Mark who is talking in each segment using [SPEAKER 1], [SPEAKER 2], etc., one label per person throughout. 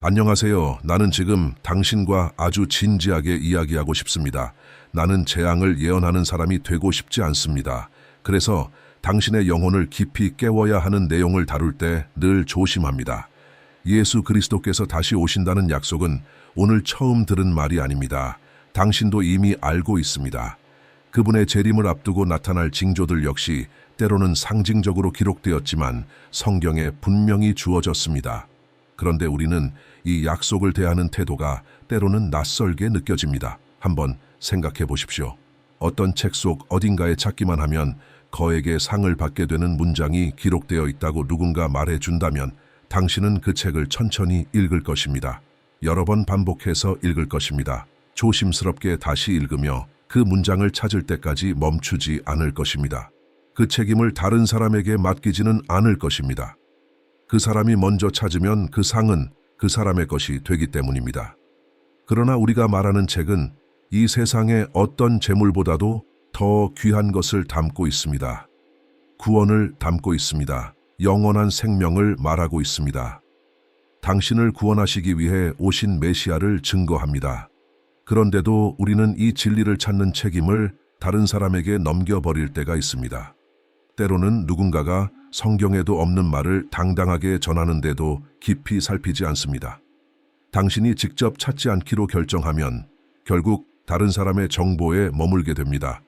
[SPEAKER 1] 안녕하세요. 나는 지금 당신과 아주 진지하게 이야기하고 싶습니다. 나는 재앙을 예언하는 사람이 되고 싶지 않습니다. 그래서 당신의 영혼을 깊이 깨워야 하는 내용을 다룰 때 늘 조심합니다. 예수 그리스도께서 다시 오신다는 약속은 오늘 처음 들은 말이 아닙니다. 당신도 이미 알고 있습니다. 그분의 재림을 앞두고 나타날 징조들 역시 때로는 상징적으로 기록되었지만 성경에 분명히 주어졌습니다. 그런데 우리는 이 약속을 대하는 태도가 때로는 낯설게 느껴집니다. 한번 생각해 보십시오. 어떤 책 속 어딘가에 찾기만 하면 거액의 상을 받게 되는 문장이 기록되어 있다고 누군가 말해 준다면 당신은 그 책을 천천히 읽을 것입니다. 여러 번 반복해서 읽을 것입니다. 조심스럽게 다시 읽으며 그 문장을 찾을 때까지 멈추지 않을 것입니다. 그 책임을 다른 사람에게 맡기지는 않을 것입니다. 그 사람이 먼저 찾으면 그 상은 그 사람의 것이 되기 때문입니다. 그러나 우리가 말하는 책은 이 세상의 어떤 재물보다도 더 귀한 것을 담고 있습니다. 구원을 담고 있습니다. 영원한 생명을 말하고 있습니다. 당신을 구원하시기 위해 오신 메시아를 증거합니다. 그런데도 우리는 이 진리를 찾는 책임을 다른 사람에게 넘겨버릴 때가 있습니다. 때로는 누군가가 성경에도 없는 말을 당당하게 전하는데도 깊이 살피지 않습니다. 당신이 직접 찾지 않기로 결정하면 결국 다른 사람의 정보에 머물게 됩니다.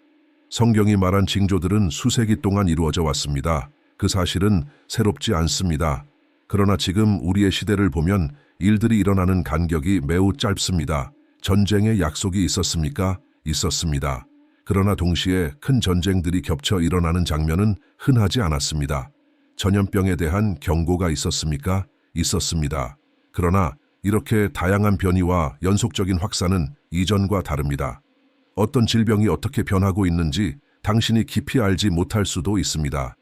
[SPEAKER 1] 성경이 말한 징조들은 수세기 동안 이루어져 왔습니다. 그 사실은 새롭지 않습니다. 그러나 지금 우리의 시대를 보면 일들이 일어나는 간격이 매우 짧습니다. 전쟁의 약속이 있었습니까? 있었습니다. 그러나 동시에 큰 전쟁들이 겹쳐 일어나는 장면은 흔하지 않았습니다. 전염병에 대한 경고가 있었습니까? 있었습니다. 그러나 이렇게 다양한 변이와 연속적인 확산은 이전과 다릅니다. 어떤 질병이 어떻게 변하고 있는지 당신이 깊이 알지 못할 수도 있습니다.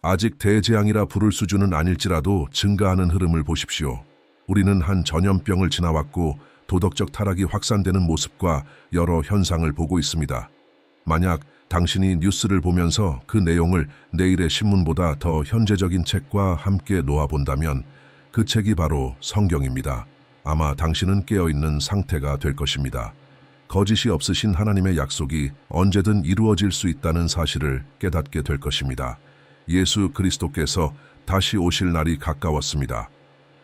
[SPEAKER 1] 아직 대재앙이라 부를 수준은 아닐지라도 증가하는 흐름을 보십시오. 우리는 한 전염병을 지나왔고 도덕적 타락이 확산되는 모습과 여러 현상을 보고 있습니다. 만약 당신이 뉴스를 보면서 그 내용을 내일의 신문보다 더 현재적인 책과 함께 놓아본다면 그 책이 바로 성경입니다. 아마 당신은 깨어있는 상태가 될 것입니다. 거짓이 없으신 하나님의 약속이 언제든 이루어질 수 있다는 사실을 깨닫게 될 것입니다. 예수 그리스도께서 다시 오실 날이 가까웠습니다.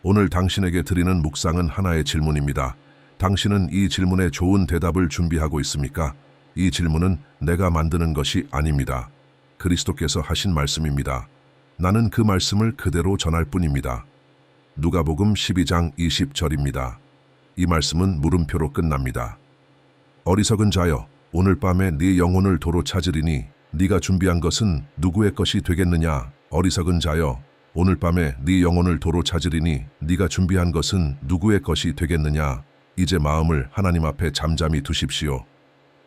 [SPEAKER 1] 오늘 당신에게 드리는 묵상은 하나의 질문입니다. 당신은 이 질문에 좋은 대답을 준비하고 있습니까? 이 질문은 내가 만드는 것이 아닙니다. 그리스도께서 하신 말씀입니다. 나는 그 말씀을 그대로 전할 뿐입니다. 누가복음 12장 20절입니다. 이 말씀은 물음표로 끝납니다. 어리석은 자여, 오늘 밤에 네 영혼을 도로 찾으리니 네가 준비한 것은 누구의 것이 되겠느냐? 어리석은 자여, 오늘 밤에 네 영혼을 도로 찾으리니 네가 준비한 것은 누구의 것이 되겠느냐? 이제 마음을 하나님 앞에 잠잠히 두십시오.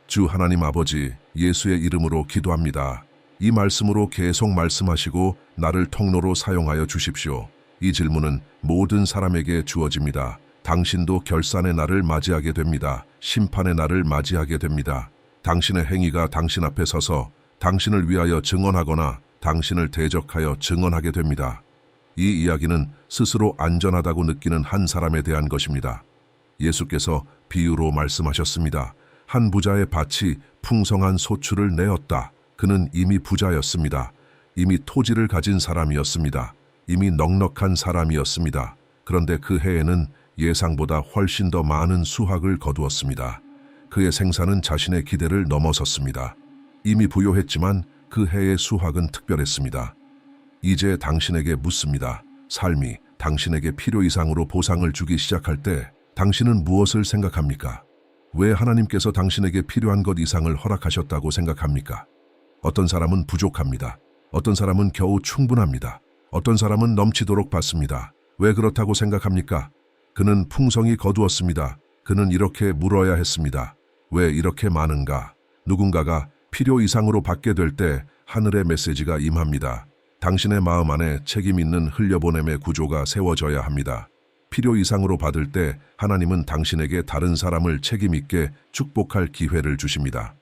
[SPEAKER 1] 주 하나님 아버지, 예수의 이름으로 기도합니다. 이 말씀으로 계속 말씀하시고 나를 통로로 사용하여 주십시오. 이 질문은 모든 사람에게 주어집니다. 당신도 결산의 날을 맞이하게 됩니다. 심판의 날을 맞이하게 됩니다. 당신의 행위가 당신 앞에 서서 당신을 위하여 증언하거나 당신을 대적하여 증언하게 됩니다. 이 이야기는 스스로 안전하다고 느끼는 한 사람에 대한 것입니다. 예수께서 비유로 말씀하셨습니다. 한 부자의 밭이 풍성한 소출을 내었다. 그는 이미 부자였습니다. 이미 토지를 가진 사람이었습니다. 이미 넉넉한 사람이었습니다. 그런데 그 해에는 예상보다 훨씬 더 많은 수확을 거두었습니다. 그의 생산은 자신의 기대를 넘어섰습니다. 이미 부요했지만 그 해의 수확은 특별했습니다. 이제 당신에게 묻습니다. 삶이 당신에게 필요 이상으로 보상을 주기 시작할 때 당신은 무엇을 생각합니까? 왜 하나님께서 당신에게 필요한 것 이상을 허락하셨다고 생각합니까? 어떤 사람은 부족합니다. 어떤 사람은 겨우 충분합니다. 어떤 사람은 넘치도록 받습니다. 왜 그렇다고 생각합니까? 그는 풍성히 거두었습니다. 그는 이렇게 물어야 했습니다. 왜 이렇게 많은가? 누군가가 필요 이상으로 받게 될 때 하늘의 메시지가 임합니다. 당신의 마음 안에 책임 있는 흘려보냄의 구조가 세워져야 합니다. 필요 이상으로 받을 때 하나님은 당신에게 다른 사람을 책임 있게 축복할 기회를 주십니다.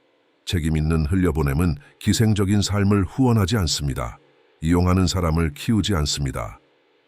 [SPEAKER 1] 책임 있는 흘려보냄은 기생적인 삶을 후원하지 않습니다. 이용하는 사람을 키우지 않습니다.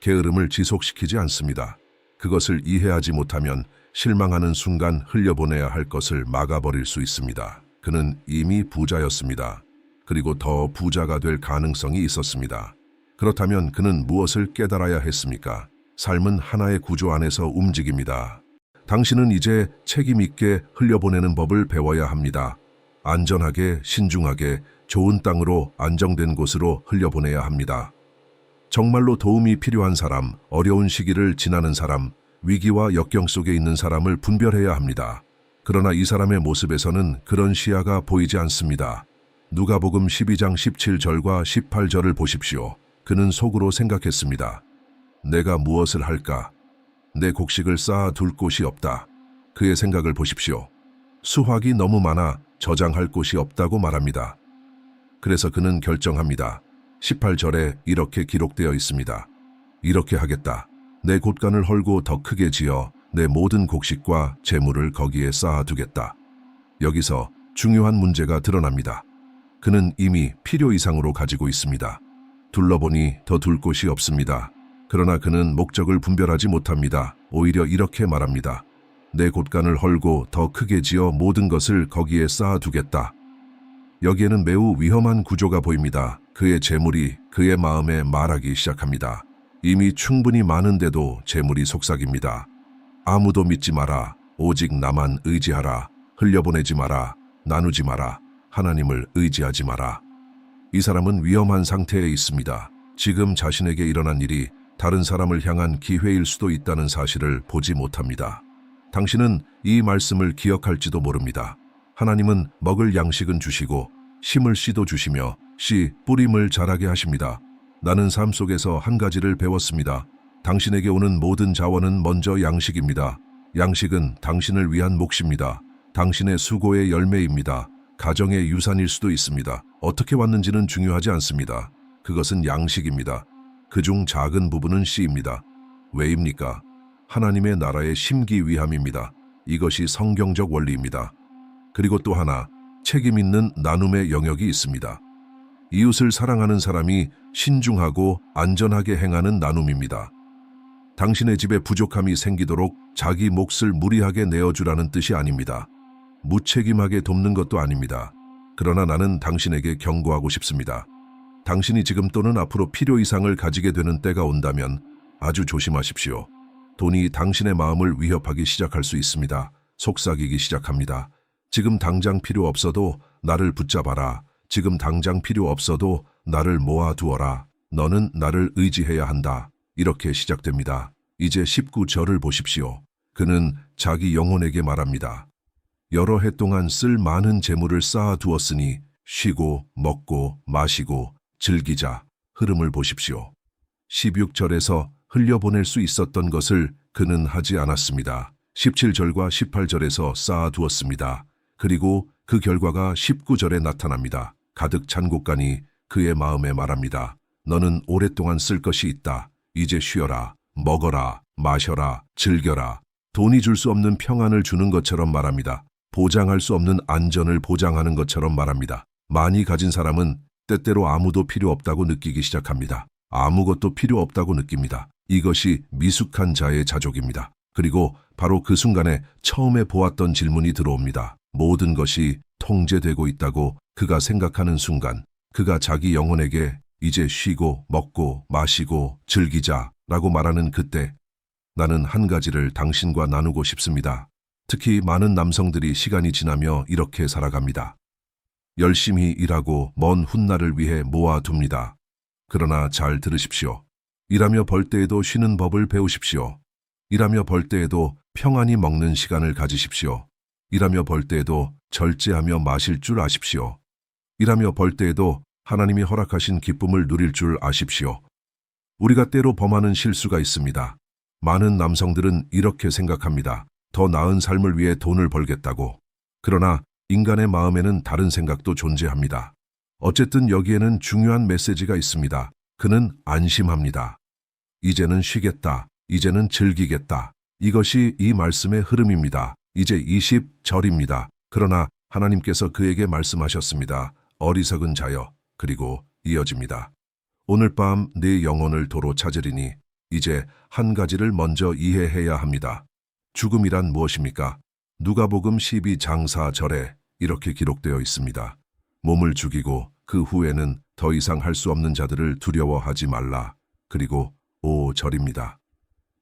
[SPEAKER 1] 게으름을 지속시키지 않습니다. 그것을 이해하지 못하면 실망하는 순간 흘려보내야 할 것을 막아버릴 수 있습니다. 그는 이미 부자였습니다. 그리고 더 부자가 될 가능성이 있었습니다. 그렇다면 그는 무엇을 깨달아야 했습니까? 삶은 하나의 구조 안에서 움직입니다. 당신은 이제 책임 있게 흘려보내는 법을 배워야 합니다. 안전하게, 신중하게, 좋은 땅으로 안정된 곳으로 흘려보내야 합니다. 정말로 도움이 필요한 사람, 어려운 시기를 지나는 사람, 위기와 역경 속에 있는 사람을 분별해야 합니다. 그러나 이 사람의 모습에서는 그런 시야가 보이지 않습니다. 누가복음 12장 17절과 18절을 보십시오. 그는 속으로 생각했습니다. 내가 무엇을 할까? 내 곡식을 쌓아둘 곳이 없다. 그의 생각을 보십시오. 수확이 너무 많아 저장할 곳이 없다고 말합니다. 그래서 그는 결정합니다. 18절에 이렇게 기록되어 있습니다. 이렇게 하겠다. 내 곳간을 헐고 더 크게 지어 내 모든 곡식과 재물을 거기에 쌓아두겠다. 여기서 중요한 문제가 드러납니다. 그는 이미 필요 이상으로 가지고 있습니다. 둘러보니 더 둘 곳이 없습니다. 그러나 그는 목적을 분별하지 못합니다. 오히려 이렇게 말합니다. 내 곳간을 헐고 더 크게 지어 모든 것을 거기에 쌓아두겠다. 여기에는 매우 위험한 구조가 보입니다. 그의 재물이 그의 마음에 말하기 시작합니다. 이미 충분히 많은데도 재물이 속삭입니다. 아무도 믿지 마라. 오직 나만 의지하라. 흘려보내지 마라. 나누지 마라. 하나님을 의지하지 마라. 이 사람은 위험한 상태에 있습니다. 지금 자신에게 일어난 일이 다른 사람을 향한 기회일 수도 있다는 사실을 보지 못합니다. 당신은 이 말씀을 기억할지도 모릅니다. 하나님은 먹을 양식은 주시고 심을 씨도 주시며 씨, 뿌림을 자라게 하십니다. 나는 삶 속에서 한 가지를 배웠습니다. 당신에게 오는 모든 자원은 먼저 양식입니다. 양식은 당신을 위한 몫입니다. 당신의 수고의 열매입니다. 가정의 유산일 수도 있습니다. 어떻게 왔는지는 중요하지 않습니다. 그것은 양식입니다. 그중 작은 부분은 씨입니다. 왜입니까? 하나님의 나라에 심기 위함입니다. 이것이 성경적 원리입니다. 그리고 또 하나, 책임 있는 나눔의 영역이 있습니다. 이웃을 사랑하는 사람이 신중하고 안전하게 행하는 나눔입니다. 당신의 집에 부족함이 생기도록 자기 몫을 무리하게 내어주라는 뜻이 아닙니다. 무책임하게 돕는 것도 아닙니다. 그러나 나는 당신에게 경고하고 싶습니다. 당신이 지금 또는 앞으로 필요 이상을 가지게 되는 때가 온다면 아주 조심하십시오. 돈이 당신의 마음을 위협하기 시작할 수 있습니다. 속삭이기 시작합니다. 지금 당장 필요 없어도 나를 붙잡아라. 지금 당장 필요 없어도 나를 모아두어라. 너는 나를 의지해야 한다. 이렇게 시작됩니다. 이제 19절을 보십시오. 그는 자기 영혼에게 말합니다. 여러 해 동안 쓸 많은 재물을 쌓아두었으니 쉬고 먹고 마시고 즐기자. 흐름을 보십시오. 16절에서 흘려보낼 수 있었던 것을 그는 하지 않았습니다. 17절과 18절에서 쌓아두었습니다. 그리고 그 결과가 19절에 나타납니다. 가득 찬 곳간이 그의 마음에 말합니다. 너는 오랫동안 쓸 것이 있다. 이제 쉬어라. 먹어라. 마셔라. 즐겨라. 돈이 줄 수 없는 평안을 주는 것처럼 말합니다. 보장할 수 없는 안전을 보장하는 것처럼 말합니다. 많이 가진 사람은 때때로 아무도 필요 없다고 느끼기 시작합니다. 아무것도 필요 없다고 느낍니다. 이것이 미숙한 자의 자족입니다. 그리고 바로 그 순간에 처음에 보았던 질문이 들어옵니다. 모든 것이 통제되고 있다고 그가 생각하는 순간, 그가 자기 영혼에게 이제 쉬고 먹고 마시고 즐기자 라고 말하는 그때, 나는 한 가지를 당신과 나누고 싶습니다. 특히 많은 남성들이 시간이 지나며 이렇게 살아갑니다. 열심히 일하고 먼 훗날을 위해 모아둡니다. 그러나 잘 들으십시오. 일하며 벌 때에도 쉬는 법을 배우십시오. 일하며 벌 때에도 평안히 먹는 시간을 가지십시오. 일하며 벌 때에도 절제하며 마실 줄 아십시오. 일하며 벌 때에도 하나님이 허락하신 기쁨을 누릴 줄 아십시오. 우리가 때로 범하는 실수가 있습니다. 많은 남성들은 이렇게 생각합니다. 더 나은 삶을 위해 돈을 벌겠다고. 그러나 인간의 마음에는 다른 생각도 존재합니다. 어쨌든 여기에는 중요한 메시지가 있습니다. 그는 안심합니다. 이제는 쉬겠다. 이제는 즐기겠다. 이것이 이 말씀의 흐름입니다. 이제 20절입니다. 그러나 하나님께서 그에게 말씀하셨습니다. 어리석은 자여. 그리고 이어집니다. 오늘 밤 네 영혼을 도로 찾으리니 이제 한 가지를 먼저 이해해야 합니다. 죽음이란 무엇입니까? 누가복음 12장 4절에 이렇게 기록되어 있습니다. 몸을 죽이고 그 후에는 더 이상 할 수 없는 자들을 두려워하지 말라. 그리고 5절입니다.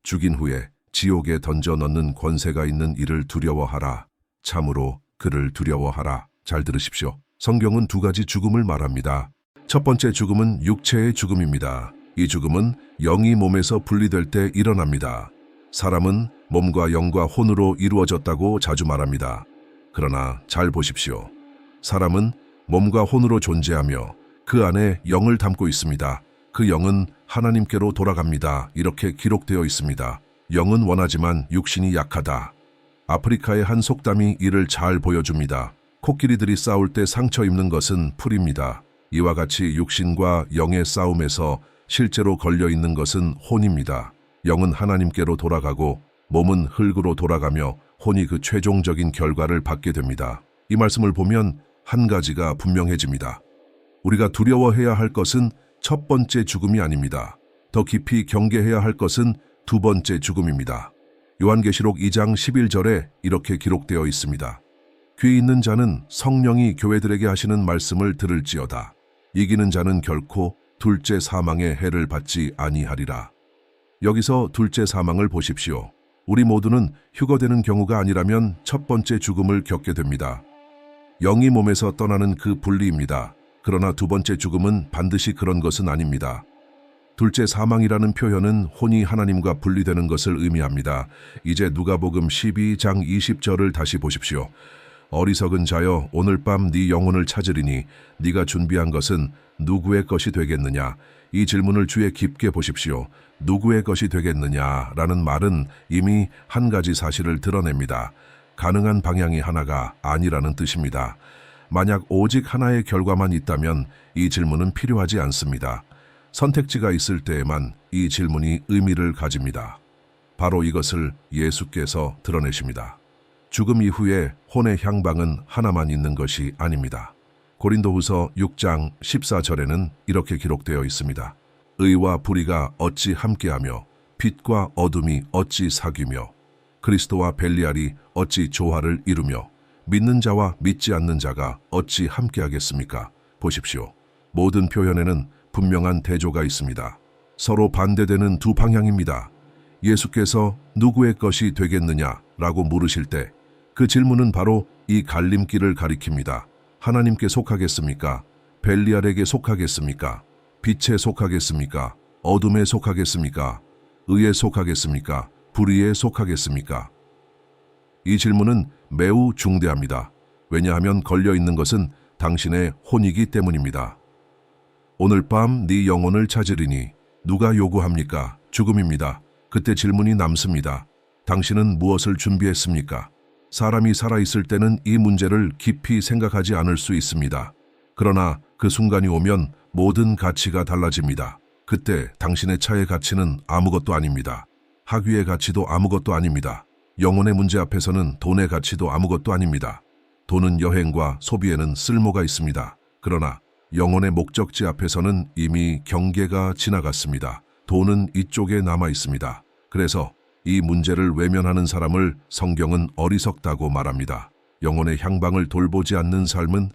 [SPEAKER 1] 죽인 후에 지옥에 던져 넣는 권세가 있는 이를 두려워하라. 참으로 그를 두려워하라. 잘 들으십시오. 성경은 두 가지 죽음을 말합니다. 첫 번째 죽음은 육체의 죽음입니다. 이 죽음은 영이 몸에서 분리될 때 일어납니다. 사람은 몸과 영과 혼으로 이루어졌다고 자주 말합니다. 그러나 잘 보십시오. 사람은 몸과 혼으로 존재하며 그 안에 영을 담고 있습니다. 그 영은 하나님께로 돌아갑니다. 이렇게 기록되어 있습니다. 영은 원하지만 육신이 약하다. 아프리카의 한 속담이 이를 잘 보여줍니다. 코끼리들이 싸울 때 상처 입는 것은 풀입니다. 이와 같이 육신과 영의 싸움에서 실제로 걸려있는 것은 혼입니다. 영은 하나님께로 돌아가고 몸은 흙으로 돌아가며 혼이 그 최종적인 결과를 받게 됩니다. 이 말씀을 보면 한 가지가 분명해집니다. 우리가 두려워해야 할 것은 첫 번째 죽음이 아닙니다. 더 깊이 경계해야 할 것은 두 번째 죽음입니다. 요한계시록 2장 11절에 이렇게 기록되어 있습니다. 귀 있는 자는 성령이 교회들에게 하시는 말씀을 들을지어다. 이기는 자는 결코 둘째 사망의 해를 받지 아니하리라. 여기서 둘째 사망을 보십시오. 우리 모두는 휴거되는 경우가 아니라면 첫 번째 죽음을 겪게 됩니다. 영이 몸에서 떠나는 그 분리입니다. 그러나 두 번째 죽음은 반드시 그런 것은 아닙니다. 둘째 사망이라는 표현은 혼이 하나님과 분리되는 것을 의미합니다. 이제 누가복음 12장 20절을 다시 보십시오. 어리석은 자여 오늘 밤 네 영혼을 찾으리니 네가 준비한 것은 누구의 것이 되겠느냐? 이 질문을 주의 깊게 보십시오. 누구의 것이 되겠느냐라는 말은 이미 한 가지 사실을 드러냅니다. 가능한 방향이 하나가 아니라는 뜻입니다. 만약 오직 하나의 결과만 있다면 이 질문은 필요하지 않습니다. 선택지가 있을 때에만 이 질문이 의미를 가집니다. 바로 이것을 예수께서 드러내십니다. 죽음 이후에 혼의 향방은 하나만 있는 것이 아닙니다. 고린도후서 6장 14절에는 이렇게 기록되어 있습니다. 의와 불의가 어찌 함께하며 빛과 어둠이 어찌 사귀며 그리스도와 벨리알이 어찌 조화를 이루며 믿는 자와 믿지 않는 자가 어찌 함께하겠습니까? 보십시오. 모든 표현에는 분명한 대조가 있습니다. 서로 반대되는 두 방향입니다. 예수께서 누구의 것이 되겠느냐라고 물으실 때 그 질문은 바로 이 갈림길을 가리킵니다. 하나님께 속하겠습니까? 벨리알에게 속하겠습니까? 빛에 속하겠습니까? 어둠에 속하겠습니까? 의에 속하겠습니까? 불의에 속하겠습니까? 이 질문은 매우 중대합니다. 왜냐하면 걸려있는 것은 당신의 혼이기 때문입니다. 오늘 밤 네 영혼을 찾으리니 누가 요구합니까? 죽음입니다. 그때 질문이 남습니다. 당신은 무엇을 준비했습니까? 사람이 살아있을 때는 이 문제를 깊이 생각하지 않을 수 있습니다. 그러나 그 순간이 오면 모든 가치가 달라집니다. 그때 당신의 차의 가치는 아무것도 아닙니다. 학위의 가치도 아무것도 아닙니다. 영혼의 문제 앞에서는 돈의 가치도 아무것도 아닙니다. 돈은 여행과 소비에는 쓸모가 있습니다. 그러나 영혼의 목적지 앞에서는 이미 경계가 지나갔습니다. 돈은 이쪽에 남아 있습니다. 그래서 이 문제를 외면하는 사람을 성경은 어리석다고 말합니다. 영혼의 향방을 돌보지 않는 삶은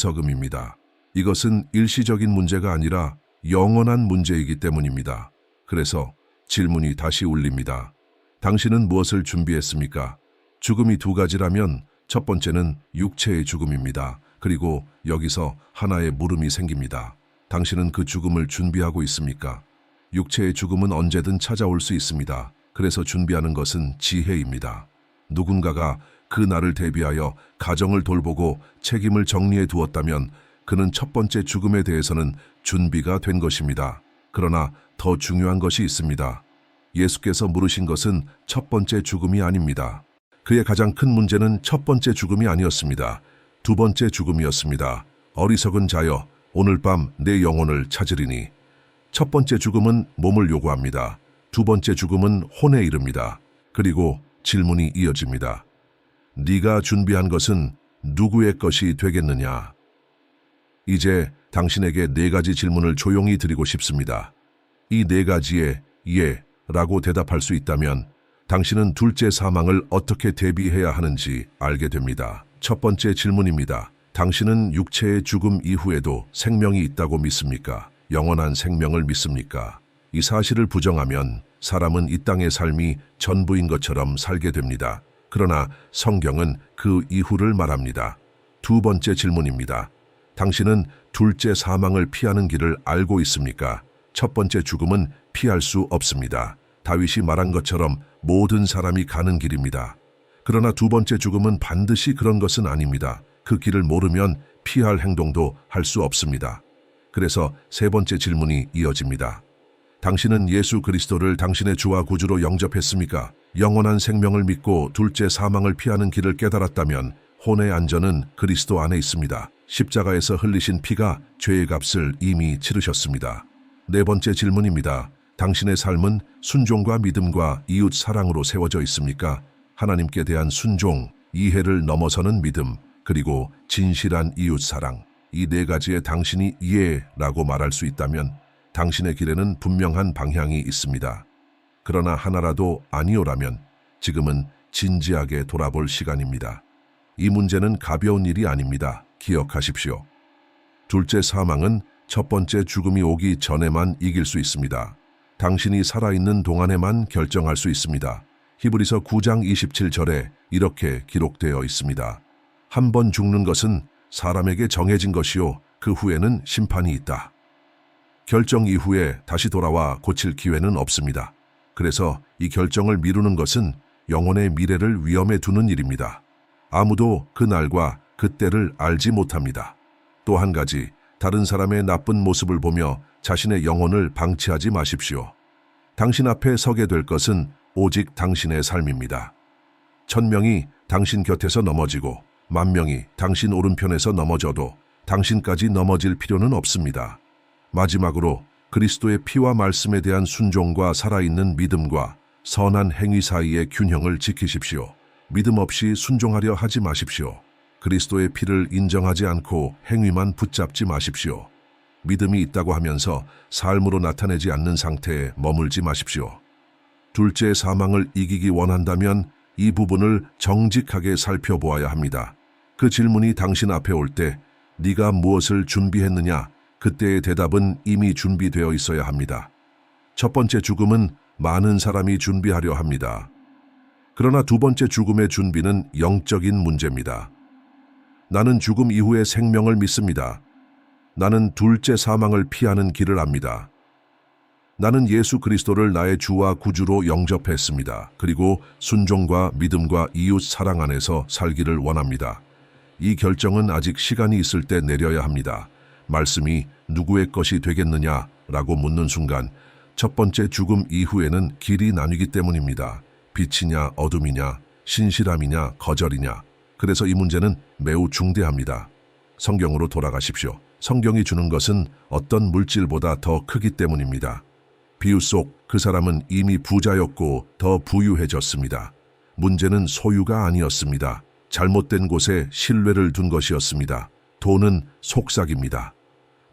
[SPEAKER 1] 어리석음입니다. 이것은 일시적인 문제가 아니라 영원한 문제이기 때문입니다. 그래서 질문이 다시 울립니다. 당신은 무엇을 준비했습니까? 죽음이 두 가지라면 첫 번째는 육체의 죽음입니다. 그리고 여기서 하나의 물음이 생깁니다. 당신은 그 죽음을 준비하고 있습니까? 육체의 죽음은 언제든 찾아올 수 있습니다. 그래서 준비하는 것은 지혜입니다. 누군가가 그 날을 대비하여 가정을 돌보고 책임을 정리해 두었다면 그는 첫 번째 죽음에 대해서는 준비가 된 것입니다. 그러나 더 중요한 것이 있습니다. 예수께서 물으신 것은 첫 번째 죽음이 아닙니다. 그의 가장 큰 문제는 첫 번째 죽음이 아니었습니다. 두 번째 죽음이었습니다. 어리석은 자여, 오늘 밤 내 영혼을 찾으리니. 첫 번째 죽음은 몸을 요구합니다. 두 번째 죽음은 혼에 이릅니다. 그리고 질문이 이어집니다. 네가 준비한 것은 누구의 것이 되겠느냐? 이제 당신에게 네 가지 질문을 조용히 드리고 싶습니다. 이 네 가지의 예 라고 대답할 수 있다면 당신은 둘째 사망을 어떻게 대비해야 하는지 알게 됩니다. 첫 번째 질문입니다. 당신은 육체의 죽음 이후에도 생명이 있다고 믿습니까? 영원한 생명을 믿습니까? 이 사실을 부정하면 사람은 이 땅의 삶이 전부인 것처럼 살게 됩니다. 그러나 성경은 그 이후를 말합니다. 두 번째 질문입니다. 당신은 둘째 사망을 피하는 길을 알고 있습니까? 첫 번째 죽음은 피할 수 없습니다. 다윗이 말한 것처럼 모든 사람이 가는 길입니다. 그러나 두 번째 죽음은 반드시 그런 것은 아닙니다. 그 길을 모르면 피할 행동도 할 수 없습니다. 그래서 세 번째 질문이 이어집니다. 당신은 예수 그리스도를 당신의 주와 구주로 영접했습니까? 영원한 생명을 믿고 둘째 사망을 피하는 길을 깨달았다면 혼의 안전은 그리스도 안에 있습니다. 십자가에서 흘리신 피가 죄의 값을 이미 치르셨습니다. 네 번째 질문입니다. 당신의 삶은 순종과 믿음과 이웃 사랑으로 세워져 있습니까? 하나님께 대한 순종, 이해를 넘어서는 믿음, 그리고 진실한 이웃 사랑. 이 네 가지에 당신이 예라고 말할 수 있다면 당신의 길에는 분명한 방향이 있습니다. 그러나 하나라도 아니오라면 지금은 진지하게 돌아볼 시간입니다. 이 문제는 가벼운 일이 아닙니다. 기억하십시오. 둘째 사망은 첫 번째 죽음이 오기 전에만 이길 수 있습니다. 당신이 살아있는 동안에만 결정할 수 있습니다. 히브리서 9장 27절에 이렇게 기록되어 있습니다. 한 번 죽는 것은 사람에게 정해진 것이요 그 후에는 심판이 있다. 결정 이후에 다시 돌아와 고칠 기회는 없습니다. 그래서 이 결정을 미루는 것은 영혼의 미래를 위험에 두는 일입니다. 아무도 그 날과 그 때를 알지 못합니다. 또 한 가지, 다른 사람의 나쁜 모습을 보며 자신의 영혼을 방치하지 마십시오. 당신 앞에 서게 될 것은 오직 당신의 삶입니다. 1000명이 당신 곁에서 넘어지고 10,000명이 당신 오른편에서 넘어져도 당신까지 넘어질 필요는 없습니다. 마지막으로 그리스도의 피와 말씀에 대한 순종과 살아있는 믿음과 선한 행위 사이의 균형을 지키십시오. 믿음 없이 순종하려 하지 마십시오. 그리스도의 피를 인정하지 않고 행위만 붙잡지 마십시오. 믿음이 있다고 하면서 삶으로 나타내지 않는 상태에 머물지 마십시오. 둘째 사망을 이기기 원한다면 이 부분을 정직하게 살펴보아야 합니다. 그 질문이 당신 앞에 올 때 네가 무엇을 준비했느냐? 그때의 대답은 이미 준비되어 있어야 합니다. 첫 번째 죽음은 많은 사람이 준비하려 합니다. 그러나 두 번째 죽음의 준비는 영적인 문제입니다. 나는 죽음 이후의 생명을 믿습니다. 나는 둘째 사망을 피하는 길을 압니다. 나는 예수 그리스도를 나의 주와 구주로 영접했습니다. 그리고 순종과 믿음과 이웃 사랑 안에서 살기를 원합니다. 이 결정은 아직 시간이 있을 때 내려야 합니다. 말씀이 누구의 것이 되겠느냐라고 묻는 순간 첫 번째 죽음 이후에는 길이 나뉘기 때문입니다. 빛이냐 어둠이냐, 신실함이냐 거절이냐. 그래서 이 문제는 매우 중대합니다. 성경으로 돌아가십시오. 성경이 주는 것은 어떤 물질보다 더 크기 때문입니다. 비유 속 그 사람은 이미 부자였고 더 부유해졌습니다. 문제는 소유가 아니었습니다. 잘못된 곳에 신뢰를 둔 것이었습니다. 돈은 속삭입니다.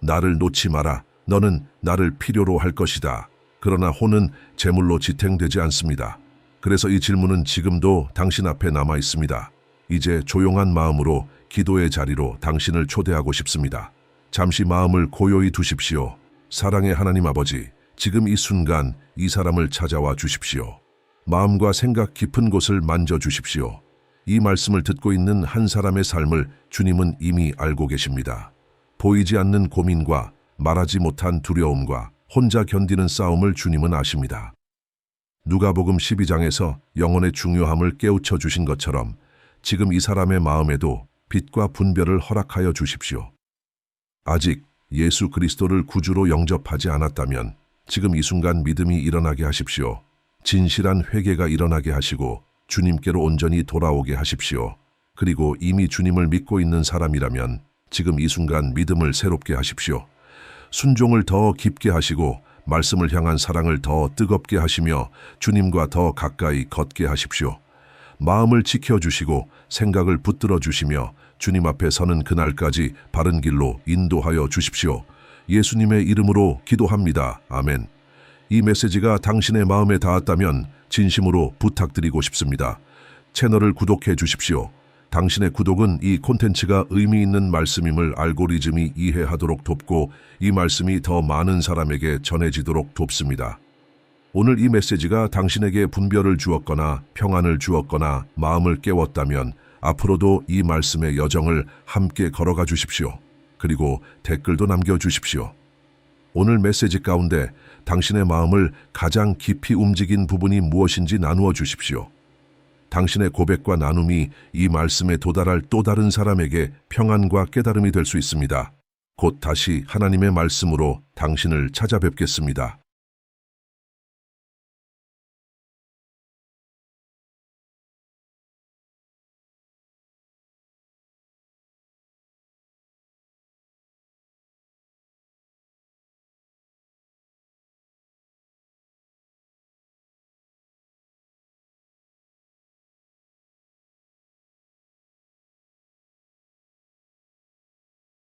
[SPEAKER 1] 나를 놓지 마라. 너는 나를 필요로 할 것이다. 그러나 혼은 재물로 지탱되지 않습니다. 그래서 이 질문은 지금도 당신 앞에 남아 있습니다. 이제 조용한 마음으로 기도의 자리로 당신을 초대하고 싶습니다. 잠시 마음을 고요히 두십시오. 사랑의 하나님 아버지, 지금 이 순간 이 사람을 찾아와 주십시오. 마음과 생각 깊은 곳을 만져주십시오. 이 말씀을 듣고 있는 한 사람의 삶을 주님은 이미 알고 계십니다. 보이지 않는 고민과 말하지 못한 두려움과 혼자 견디는 싸움을 주님은 아십니다. 누가복음 12장에서 영혼의 중요함을 깨우쳐 주신 것처럼 지금 이 사람의 마음에도 빛과 분별을 허락하여 주십시오. 아직 예수 그리스도를 구주로 영접하지 않았다면 지금 이 순간 믿음이 일어나게 하십시오. 진실한 회개가 일어나게 하시고 주님께로 온전히 돌아오게 하십시오. 그리고 이미 주님을 믿고 있는 사람이라면 지금 이 순간 믿음을 새롭게 하십시오. 순종을 더 깊게 하시고 말씀을 향한 사랑을 더 뜨겁게 하시며 주님과 더 가까이 걷게 하십시오. 마음을 지켜주시고 생각을 붙들어 주시며 주님 앞에 서는 그날까지 바른 길로 인도하여 주십시오. 예수님의 이름으로 기도합니다. 아멘. 이 메시지가 당신의 마음에 닿았다면 진심으로 부탁드리고 싶습니다. 채널을 구독해 주십시오. 당신의 구독은 이 콘텐츠가 의미 있는 말씀임을 알고리즘이 이해하도록 돕고 이 말씀이 더 많은 사람에게 전해지도록 돕습니다. 오늘 이 메시지가 당신에게 분별을 주었거나 평안을 주었거나 마음을 깨웠다면 앞으로도 이 말씀의 여정을 함께 걸어가 주십시오. 그리고 댓글도 남겨주십시오. 오늘 메시지 가운데 당신의 마음을 가장 깊이 움직인 부분이 무엇인지 나누어 주십시오. 당신의 고백과 나눔이 이 말씀에 도달할 또 다른 사람에게 평안과 깨달음이 될 수 있습니다. 곧 다시 하나님의 말씀으로 당신을 찾아뵙겠습니다.